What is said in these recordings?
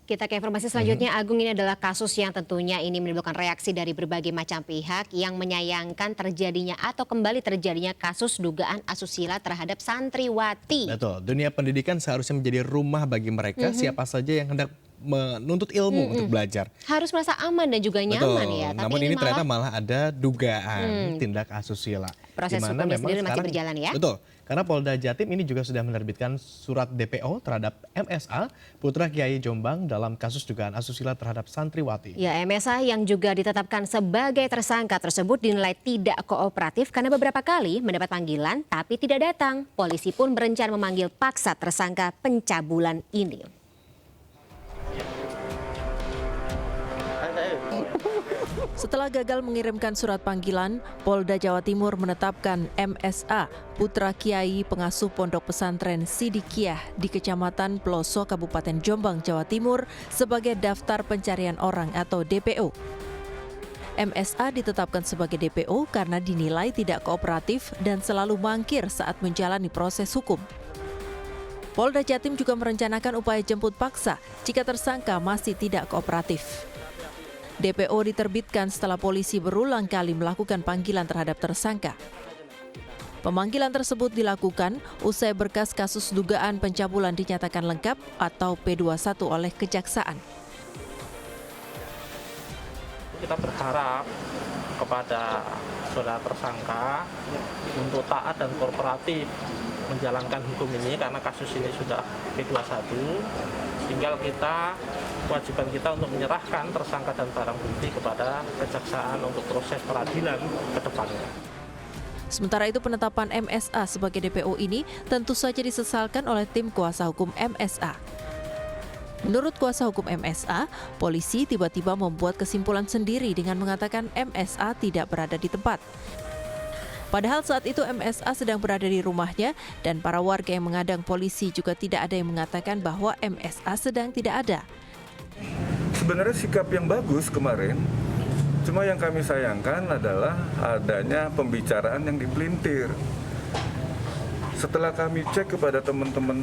Kita ke informasi selanjutnya, Agung, ini adalah kasus yang tentunya ini menimbulkan reaksi dari berbagai macam pihak yang menyayangkan terjadinya atau kembali terjadinya kasus dugaan asusila terhadap santriwati. Betul, dunia pendidikan seharusnya menjadi rumah bagi mereka siapa saja yang hendak menuntut ilmu untuk belajar. Harus merasa aman dan juga nyaman ya, Betul, tapi namun ini ini ternyata malah malah ada dugaan tindak asusila. Di proses mana hukumnya memang sendiri masih sekarang, berjalan ya. betul, karena Polda Jatim ini juga sudah menerbitkan surat DPO terhadap MSA, putra Kiai Jombang dalam kasus dugaan asusila terhadap santriwati. Ya, MSA yang juga ditetapkan sebagai tersangka tersebut dinilai tidak kooperatif karena beberapa kali mendapat panggilan tapi tidak datang. Polisi pun berencana memanggil paksa tersangka pencabulan ini. Setelah gagal mengirimkan surat panggilan, Polda Jawa Timur menetapkan MSA, putra Kiai pengasuh Pondok Pesantren Sidikiyah di Kecamatan Peloso, Kabupaten Jombang, Jawa Timur sebagai daftar pencarian orang atau DPO. MSA ditetapkan sebagai DPO karena dinilai tidak kooperatif dan selalu mangkir saat menjalani proses hukum. Polda Jatim juga merencanakan upaya jemput paksa jika tersangka masih tidak kooperatif. DPO diterbitkan setelah polisi berulang kali melakukan panggilan terhadap tersangka. Pemanggilan tersebut dilakukan usai berkas kasus dugaan pencabulan dinyatakan lengkap atau P21 oleh Kejaksaan. Kita berharap kepada saudara tersangka untuk taat dan kooperatif menjalankan hukum ini karena kasus ini sudah P21. Tinggal kewajiban kita untuk menyerahkan tersangka dan barang bukti kepada Kejaksaan untuk proses peradilan ke depannya. Sementara itu penetapan MSA sebagai DPO ini tentu saja disesalkan oleh tim kuasa hukum MSA. Menurut kuasa hukum MSA, polisi tiba-tiba membuat kesimpulan sendiri dengan mengatakan MSA tidak berada di tempat. Padahal saat itu MSA sedang berada di rumahnya dan para warga yang mengadang polisi juga tidak ada yang mengatakan bahwa MSA sedang tidak ada. Sebenarnya sikap yang bagus kemarin, cuma yang kami sayangkan adalah adanya pembicaraan yang dipelintir. Setelah kami cek kepada teman-teman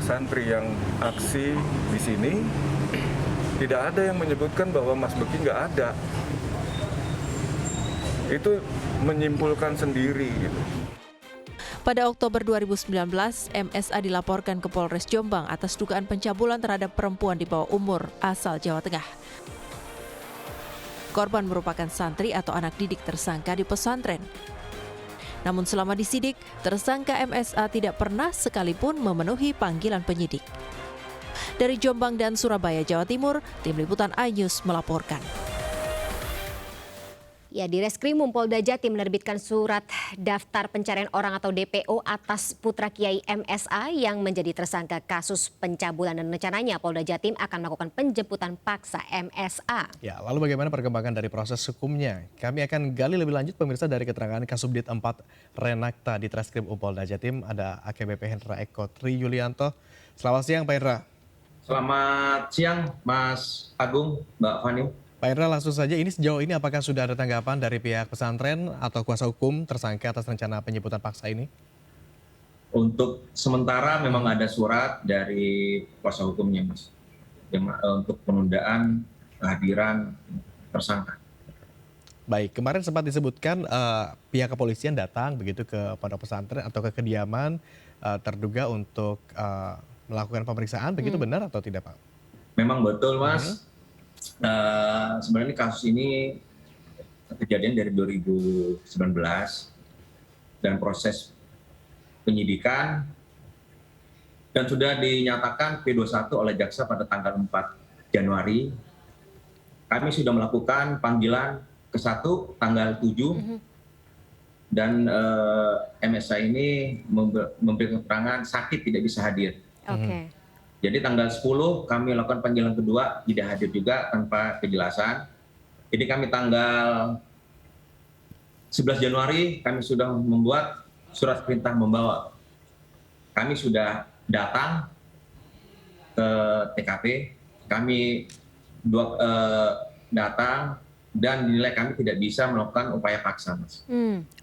santri yang aksi di sini, tidak ada yang menyebutkan bahwa Mas Beki nggak ada. Itu menyimpulkan sendiri gitu. Pada Oktober 2019, MSA dilaporkan ke Polres Jombang atas dugaan pencabulan terhadap perempuan di bawah umur asal Jawa Tengah. Korban merupakan santri atau anak didik tersangka di pesantren. Namun selama disidik, tersangka MSA tidak pernah sekalipun memenuhi panggilan penyidik. Dari Jombang dan Surabaya, Jawa Timur, Tim Liputan iNews melaporkan. Ya, di Reskrimum Polda Jatim menerbitkan surat daftar pencarian orang atau DPO atas putra Kiai MSA yang menjadi tersangka kasus pencabulan dan rencananya Polda Jatim akan melakukan penjemputan paksa MSA. Ya, lalu bagaimana perkembangan dari proses hukumnya? Kami akan gali lebih lanjut pemirsa dari keterangan Kasubdit 4 Renakta di Treskrim Polda Jatim. Ada AKBP Hendra Eko Tri Yulianto. Selamat siang Pak Hendra. Selamat siang Mas Agung, Mbak Fani. Pak Hendra, langsung saja ini sejauh ini apakah sudah ada tanggapan dari pihak pesantren atau kuasa hukum tersangka atas rencana penjemputan paksa ini? Untuk sementara memang ada surat dari kuasa hukumnya Mas untuk penundaan kehadiran tersangka. Baik, kemarin sempat disebutkan pihak kepolisian datang begitu ke pondok pesantren atau ke kediaman terduga untuk melakukan pemeriksaan, begitu benar atau tidak Pak? Memang betul Mas. Sebenarnya kasus ini kejadian dari 2019 dan proses penyidikan dan sudah dinyatakan P21 oleh jaksa pada tanggal 4 Januari. Kami sudah melakukan panggilan ke-1 tanggal 7 dan MSA ini memberi keterangan sakit tidak bisa hadir. Oke. Jadi tanggal 10 kami lakukan panggilan kedua, tidak hadir juga tanpa kejelasan. Jadi kami tanggal 11 Januari kami sudah membuat surat perintah membawa. Kami sudah datang ke TKP, kami datang dan dinilai kami tidak bisa melakukan upaya paksa, Mas.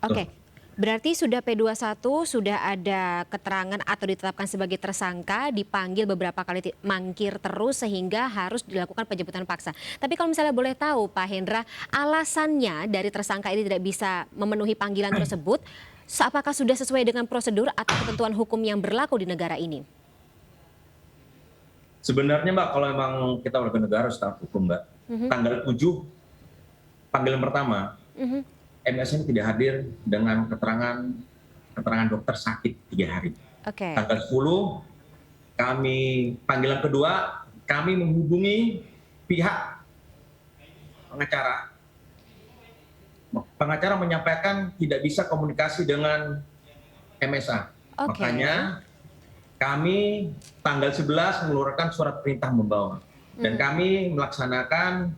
Oke. Berarti sudah P21, sudah ada keterangan atau ditetapkan sebagai tersangka, dipanggil beberapa kali mangkir terus sehingga harus dilakukan penjemputan paksa. Tapi kalau misalnya boleh tahu Pak Hendra, alasannya dari tersangka ini tidak bisa memenuhi panggilan tersebut, apakah sudah sesuai dengan prosedur atau ketentuan hukum yang berlaku di negara ini? Sebenarnya Mbak, kalau memang kita warga negara harus taat hukum Mbak. Tanggal 7 panggilan pertama, MS ini tidak hadir dengan keterangan dokter sakit 3 hari. Oke. Tanggal 10 kami panggilan kedua, kami menghubungi pihak pengacara. Pengacara menyampaikan tidak bisa komunikasi dengan MSA. Oke. Makanya kami tanggal 11 mengeluarkan surat perintah membawa. Dan kami melaksanakan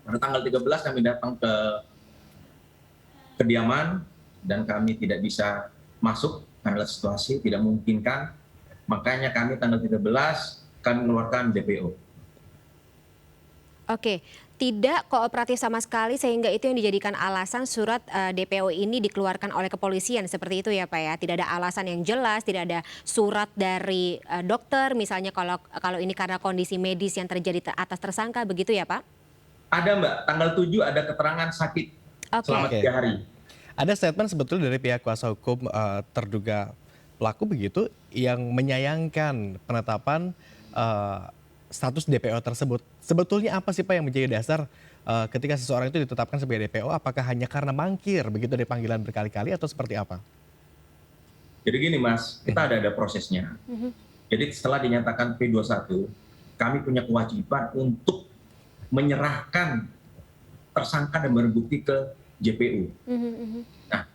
pada tanggal 13 kami datang ke kediaman dan kami tidak bisa masuk karena situasi tidak memungkinkan. Makanya kami tanggal 13 kami mengeluarkan DPO. Oke, tidak kooperatif sama sekali sehingga itu yang dijadikan alasan surat DPO ini dikeluarkan oleh kepolisian seperti itu ya Pak ya. Tidak ada alasan yang jelas, tidak ada surat dari dokter misalnya kalau ini karena kondisi medis yang terjadi atas tersangka begitu ya Pak? Ada Mbak, tanggal 7 ada keterangan sakit selama 3 hari. Ada statement sebetulnya dari pihak kuasa hukum terduga pelaku begitu yang menyayangkan penetapan status DPO tersebut. Sebetulnya apa sih Pak yang menjadi dasar ketika seseorang itu ditetapkan sebagai DPO? Apakah hanya karena mangkir begitu dari panggilan berkali-kali atau seperti apa? Jadi gini Mas, kita ada prosesnya. Jadi setelah dinyatakan P21, kami punya kewajiban untuk menyerahkan tersangka dan barang bukti ke JPU. Nah,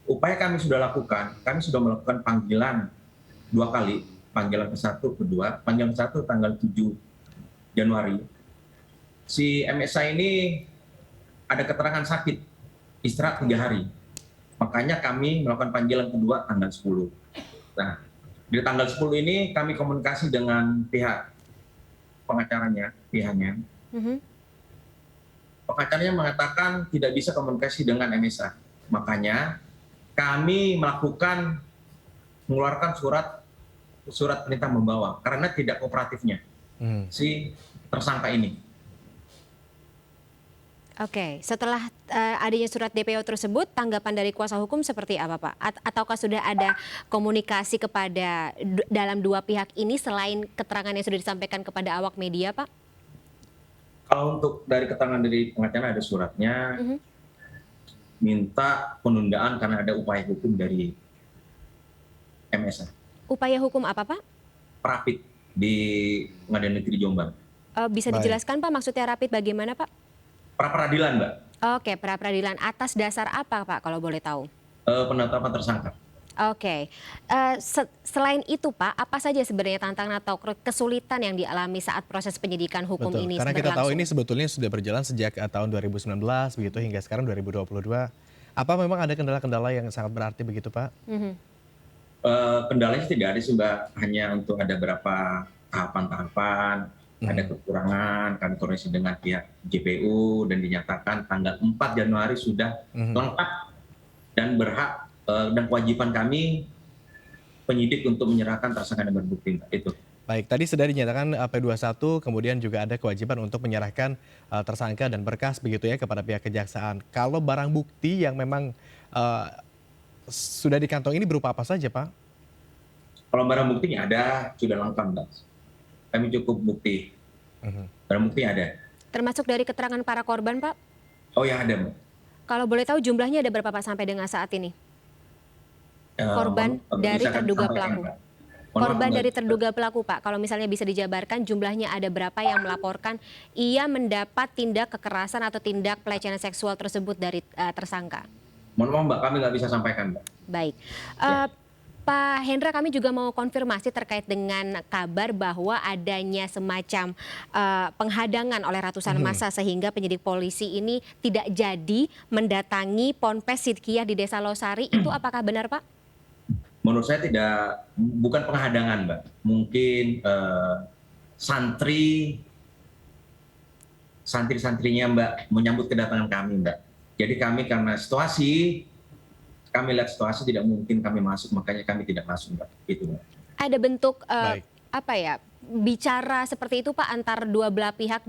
upaya kami sudah lakukan, kami sudah melakukan panggilan 2 kali, panggilan ke-1, kedua, panggilan ke-1 tanggal 7 Januari. Si MSA ini ada keterangan sakit, istirahat 3 hari. Makanya kami melakukan panggilan kedua tanggal 10. Nah, di tanggal 10 ini kami komunikasi dengan pihak pengacaranya, pihaknya. Pengacaranya mengatakan tidak bisa komunikasi dengan MSA. Makanya kami mengeluarkan surat perintah membawa karena tidak kooperatifnya si tersangka ini. Oke, setelah adanya surat DPO tersebut, tanggapan dari kuasa hukum seperti apa Pak? Ataukah sudah ada komunikasi kepada dalam dua pihak ini selain keterangan yang sudah disampaikan kepada awak media Pak? Kalau untuk dari keterangan dari pengacara ada suratnya, minta penundaan karena ada upaya hukum dari MSA. Upaya hukum apa Pak? Rapid di Pengadilan Negeri Jombang. Bisa dijelaskan Pak maksudnya rapid bagaimana Pak? Pra-peradilan Mbak. Oke, pra-peradilan atas dasar apa Pak kalau boleh tahu? Penetapan tersangka. Oke, selain itu Pak, apa saja sebenarnya tantangan atau kesulitan yang dialami saat proses penyidikan hukum ini karena kita tahu berlangsung? ini sebetulnya sudah berjalan sejak tahun 2019 begitu hingga sekarang 2022. Apa memang ada kendala-kendala yang sangat berarti begitu Pak? Kendalanya tidak ada sih Mbak, hanya untuk ada beberapa tahapan-tahapan, ada kekurangan, kami koordinasi dengan pihak JPU dan dinyatakan tanggal 4 Januari sudah lengkap dan berhak dan kewajiban kami penyidik untuk menyerahkan tersangka dan barang bukti itu. Baik, tadi sudah dinyatakan P21, kemudian juga ada kewajiban untuk menyerahkan tersangka dan berkas begitu ya kepada pihak kejaksaan. Kalau barang bukti yang memang sudah dikantong ini berupa apa saja Pak? Kalau barang buktinya ada, sudah lengkap Mbak. Kami cukup bukti. Barang bukti ada. Termasuk dari keterangan para korban Pak? Oh ya ada Mbak. Kalau boleh tahu jumlahnya ada berapa Pak sampai dengan saat ini? Korban dari terduga pelaku. Korban dari terduga pelaku Pak, kalau misalnya bisa dijabarkan jumlahnya ada berapa yang melaporkan ia mendapat tindak kekerasan atau tindak pelecehan seksual tersebut dari tersangka? Mohon maaf Mbak, kami nggak bisa sampaikan Mbak. Baik. Pak Hendra, kami juga mau konfirmasi terkait dengan kabar bahwa adanya semacam penghadangan oleh ratusan massa sehingga penyidik polisi ini tidak jadi mendatangi Ponpes Sidkiah di Desa Losari. Itu apakah benar Pak? Menurut saya bukan penghadangan Mbak. Mungkin santri-santrinya Mbak menyambut kedatangan kami Mbak. Jadi kami karena situasi kami lihat situasi tidak mungkin kami masuk, makanya kami tidak masuk, Mbak. Itu, Mbak. Ada bentuk Baik. apa ya, bicara seperti itu Pak antar dua belah pihak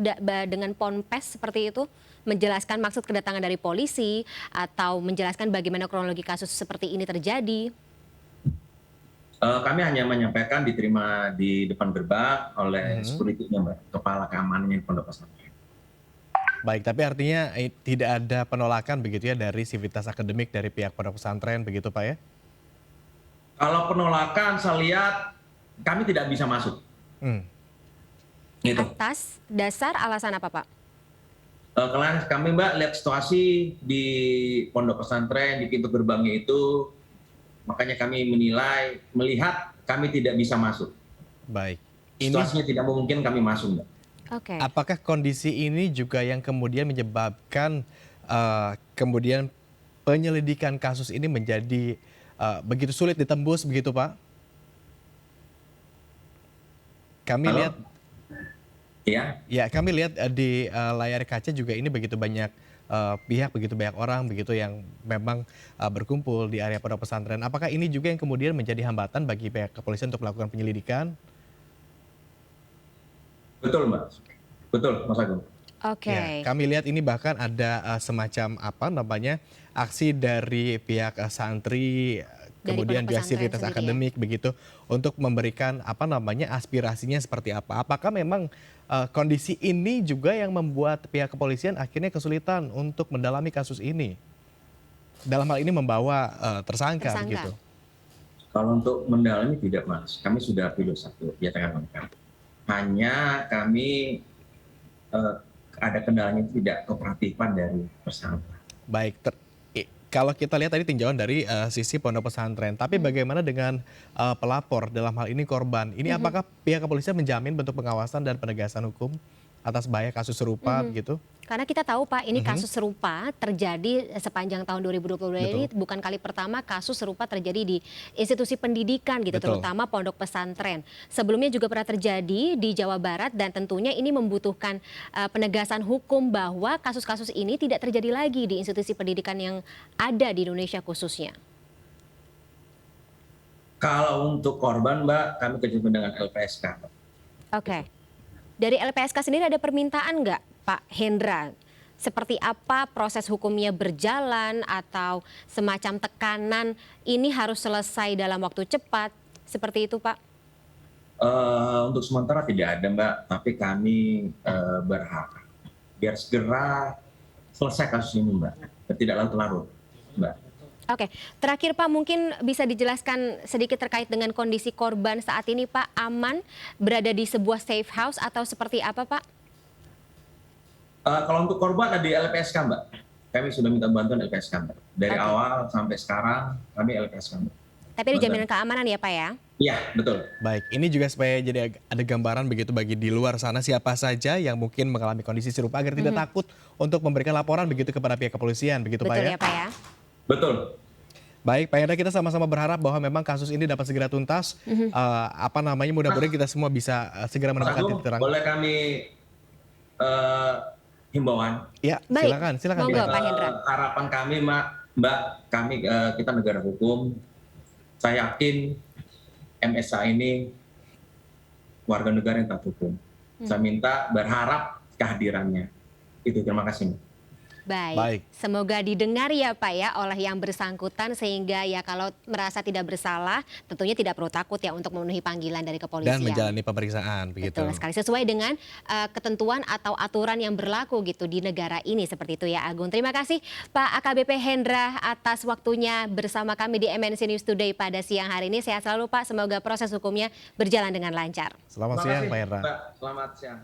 dengan Ponpes seperti itu, menjelaskan maksud kedatangan dari polisi atau menjelaskan bagaimana kronologi kasus seperti ini terjadi? Kami hanya menyampaikan diterima di depan gerbang oleh security-nya, Mbak, kepala keamanannya di Pondok Pesantren. Baik, tapi artinya tidak ada penolakan begitu ya dari sivitas akademik dari pihak pondok pesantren begitu Pak ya? Kalau penolakan saya lihat kami tidak bisa masuk. Gitu. Atas dasar alasan apa Pak? Kalian kami Mbak lihat situasi di Pondok Pesantren di pintu gerbangnya itu, makanya kami melihat kami tidak bisa masuk. Baik. Ini Situasinya tidak memungkinkan kami masuk, Mbak. Oke. apakah kondisi ini juga yang kemudian menyebabkan kemudian penyelidikan kasus ini menjadi begitu sulit ditembus begitu Pak? Kami Halo? lihat Iya. ya kami lihat di layar kaca juga ini begitu banyak pihak, begitu banyak orang begitu yang memang berkumpul di area pondok pesantren. Apakah ini juga yang kemudian menjadi hambatan bagi pihak kepolisian untuk melakukan penyelidikan? Betul, Mbak. Betul, Mas Agung. Oke. Ya, kami lihat ini bahkan ada semacam apa namanya aksi dari pihak santri Dari kemudian pondok juga pesantren sivitas sendiri ya? akademik begitu untuk memberikan apa namanya aspirasinya seperti apa. Apakah memang kondisi ini juga yang membuat pihak kepolisian akhirnya kesulitan untuk mendalami kasus ini? Dalam hal ini membawa tersangka begitu. Kalau untuk mendalami tidak, Mas. Kami sudah pilih satu, ya tangan lengkap. Hanya kami ada kendalanya tidak kooperatifan dari tersangka. Baik, kalau kita lihat tadi tinjauan dari sisi pondok pesantren, tapi bagaimana dengan pelapor dalam hal ini korban? Ini apakah pihak kepolisian menjamin bentuk pengawasan dan penegasan hukum atas bahaya kasus serupa begitu? Karena kita tahu Pak, ini kasus serupa terjadi sepanjang tahun 2022 ini bukan kali pertama kasus serupa terjadi di institusi pendidikan gitu, Betul. terutama pondok pesantren. Sebelumnya juga pernah terjadi di Jawa Barat dan tentunya ini membutuhkan penegasan hukum bahwa kasus-kasus ini tidak terjadi lagi di institusi pendidikan yang ada di Indonesia khususnya. Kalau untuk korban, Mbak, kami kerjasama dengan LPSK. Oke. Dari LPSK sendiri ada permintaan nggak Pak Hendra? Seperti apa proses hukumnya berjalan atau semacam tekanan ini harus selesai dalam waktu cepat? Seperti itu Pak? Untuk sementara tidak ada, Mbak. Tapi kami berharap biar segera selesai kasus ini, Mbak. Tidak larut-larut, Mbak. Oke, terakhir Pak mungkin bisa dijelaskan sedikit terkait dengan kondisi korban saat ini Pak, aman berada di sebuah safe house atau seperti apa Pak? Kalau untuk korban ada di LPSK, Mbak. Kami sudah minta bantuan LPSK, Mbak. Dari awal sampai sekarang kami LPSK, Mbak. Tapi ada jaminan keamanan ya Pak ya? Iya, betul. Baik, ini juga supaya jadi ada gambaran begitu bagi di luar sana siapa saja yang mungkin mengalami kondisi serupa agar tidak takut untuk memberikan laporan begitu kepada pihak kepolisian, begitu Pak Betul ya? ya Pak ya? Betul. Baik, Pak Hendra, kita sama-sama berharap bahwa memang kasus ini dapat segera tuntas. Mudah-mudahan kita semua bisa segera Mas mendapatkan Agung, titik terang. boleh kami himbauan? Ya, Baik, silakan. monggo, Pak. Pak Hendra. Harapan kami, Mbak, kami kita negara hukum. Saya yakin MSA ini warga negara yang taat hukum. Saya minta berharap kehadirannya. Itu, terima kasih, Mbak. Baik. Semoga didengar ya Pak ya oleh yang bersangkutan sehingga ya kalau merasa tidak bersalah tentunya tidak perlu takut ya untuk memenuhi panggilan dari kepolisian. Dan menjalani pemeriksaan begitu. Betul sekali, sesuai dengan ketentuan atau aturan yang berlaku gitu di negara ini seperti itu ya Agung. Terima kasih Pak AKBP Hendra atas waktunya bersama kami di MNC News Today pada siang hari ini. Sehat selalu Pak, semoga proses hukumnya berjalan dengan lancar. Selamat Terima siang kasih, Pak Hendra. Mbak. Selamat siang.